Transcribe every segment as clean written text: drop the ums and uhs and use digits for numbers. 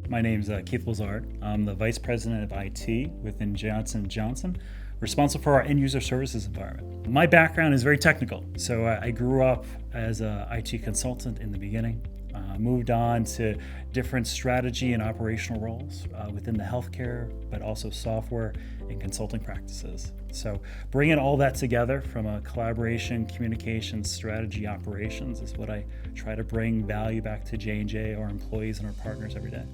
My name's Keith Blizard. I'm the Vice President of IT within Johnson & Johnson, responsible for our end user services environment. My background is very technical, so I grew up as an IT consultant in the beginning, moved on to different strategy and operational roles within the healthcare, but also software and consulting practices. So bringing all that together from a collaboration, communication, strategy, operations is what I try to bring value back to J&J, our employees and our partners every day.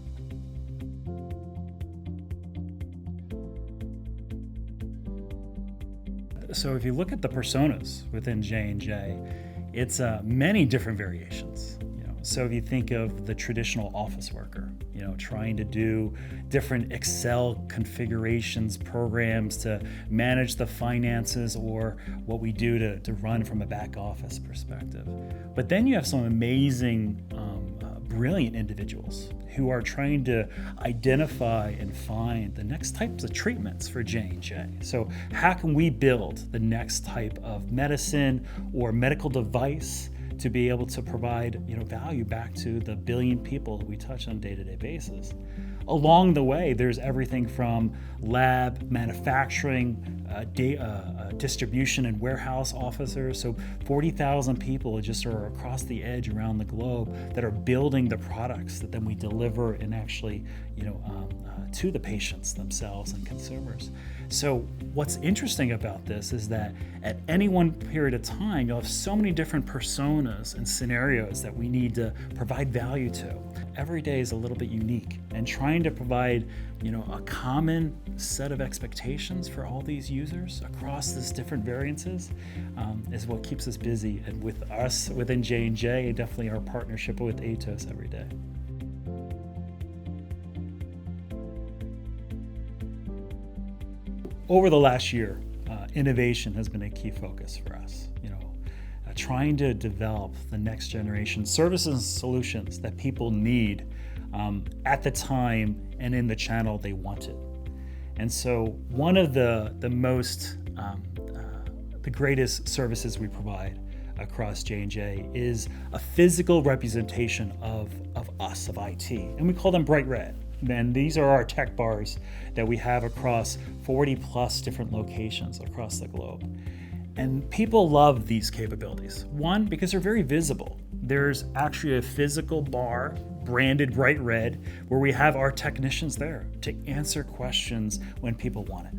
So if you look at the personas within J&J, it's many different variations. So if you think of the traditional office worker, trying to do different Excel configurations, programs to manage the finances, or what we do to run from a back office perspective. But then you have some amazing, brilliant individuals who are trying to identify and find the next types of treatments for J&J. So how can we build the next type of medicine or medical device to be able to provide value back to the billion people that we touch on a day-to-day basis? Along the way, there's everything from lab, manufacturing, distribution and warehouse officers. So 40,000 people just are across the edge around the globe that are building the products that then we deliver and actually to the patients themselves and consumers. So what's interesting about this is that at any one period of time, you'll have so many different personas and scenarios that we need to provide value to. Every day is a little bit unique, and trying to provide a common set of expectations for all these users across these different variances is what keeps us busy, and with us within J&J, and definitely our partnership with Atos every day. Over the last year, innovation has been a key focus for us. Trying to develop the next generation services and solutions that people need at the time and in the channel they want it. And so one of the greatest services we provide across J&J is a physical representation of us, of IT, and we call them bright red. And these are our tech bars that we have across 40 plus different locations across the globe. And people love these capabilities. One, because they're very visible. There's actually a physical bar branded bright red where we have our technicians there to answer questions when people want it.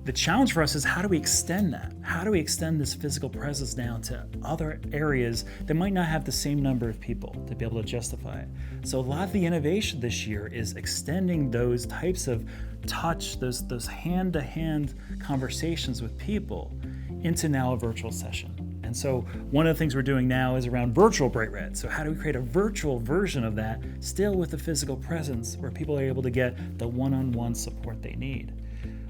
The challenge for us is, how do we extend that? How do we extend this physical presence down to other areas that might not have the same number of people to be able to justify it? So a lot of the innovation this year is extending those types of touch, those hand-to-hand conversations with people into now a virtual session. And so one of the things we're doing now is around virtual bright red. So how do we create a virtual version of that, still with the physical presence, where people are able to get the one-on-one support they need?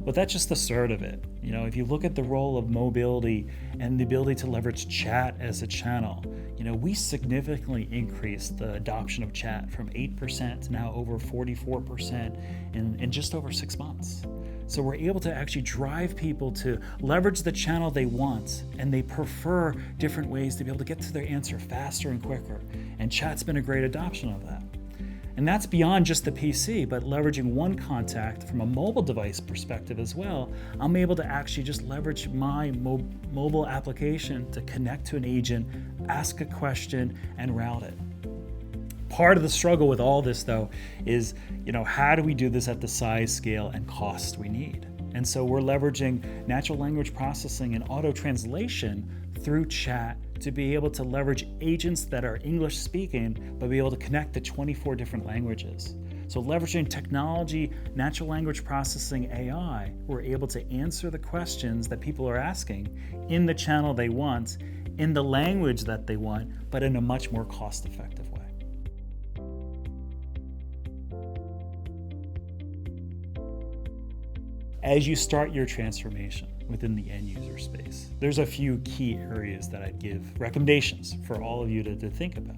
But that's just the start of it. If you look at the role of mobility and the ability to leverage chat as a channel, we significantly increased the adoption of chat from 8% to now over 44% in just over 6 months. So we're able to actually drive people to leverage the channel they want, and they prefer different ways to be able to get to their answer faster and quicker. And chat's been a great adoption of that. And that's beyond just the PC, but leveraging one contact from a mobile device perspective as well. I'm able to actually just leverage my mobile application to connect to an agent, ask a question, and route it. Part of the struggle with all this, though, is how do we do this at the size, scale, and cost we need? And so we're leveraging natural language processing and auto translation through chat to be able to leverage agents that are English speaking, but be able to connect to 24 different languages. So leveraging technology, natural language processing, AI, we're able to answer the questions that people are asking in the channel they want, in the language that they want, but in a much more cost-effective way. As you start your transformation within the end user space, there's a few key areas that I'd give recommendations for all of you to think about.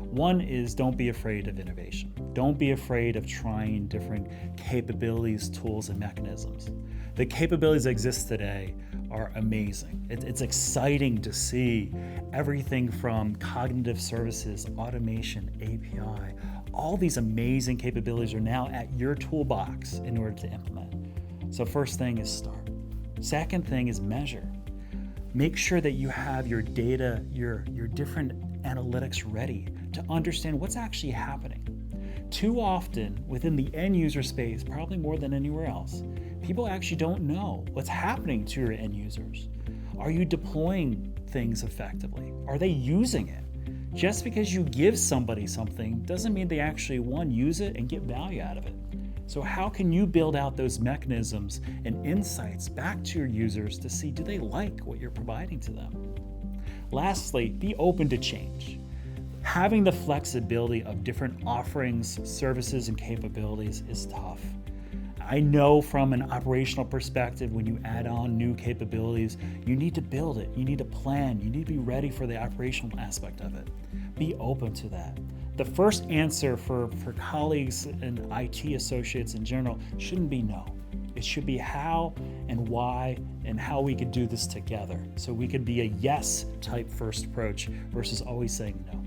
One is, don't be afraid of innovation. Don't be afraid of trying different capabilities, tools, and mechanisms. The capabilities that exist today are amazing. It's exciting to see everything from cognitive services, automation, API, all these amazing capabilities are now at your toolbox in order to implement. So first thing is start. Second thing is measure. Make sure that you have your data, your different analytics ready to understand what's actually happening. Too often within the end user space, probably more than anywhere else, people actually don't know what's happening to your end users. Are you deploying things effectively? Are they using it? Just because you give somebody something doesn't mean they actually, one, use it and get value out of it. So how can you build out those mechanisms and insights back to your users to see, do they like what you're providing to them? Lastly, be open to change. Having the flexibility of different offerings, services, and capabilities is tough. I know from an operational perspective, when you add on new capabilities, you need to build it, you need to plan, you need to be ready for the operational aspect of it. Be open to that. The first answer for colleagues and IT associates in general shouldn't be no. It should be how and why and how we could do this together. So we could be a yes type first approach versus always saying no.